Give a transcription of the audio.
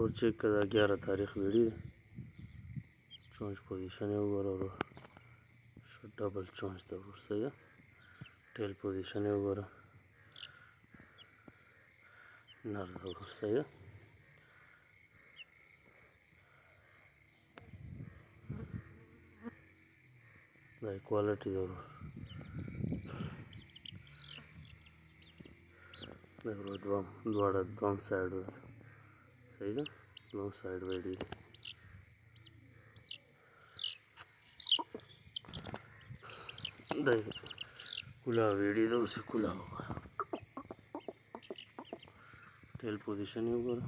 ورور check करा 11 तारीख video चोंच पोजीशन है ऊपर और डबल चोंच द ऊपर सही है टेल पोजीशन है ऊपर नर द ऊपर सही है द क्वालिटी द ऊपर देखो दोनों साइड सही है दोनों साइड वेडी देख खुला वेडी तो उसे खुला होगा टेल पोजीशन ही ऊपर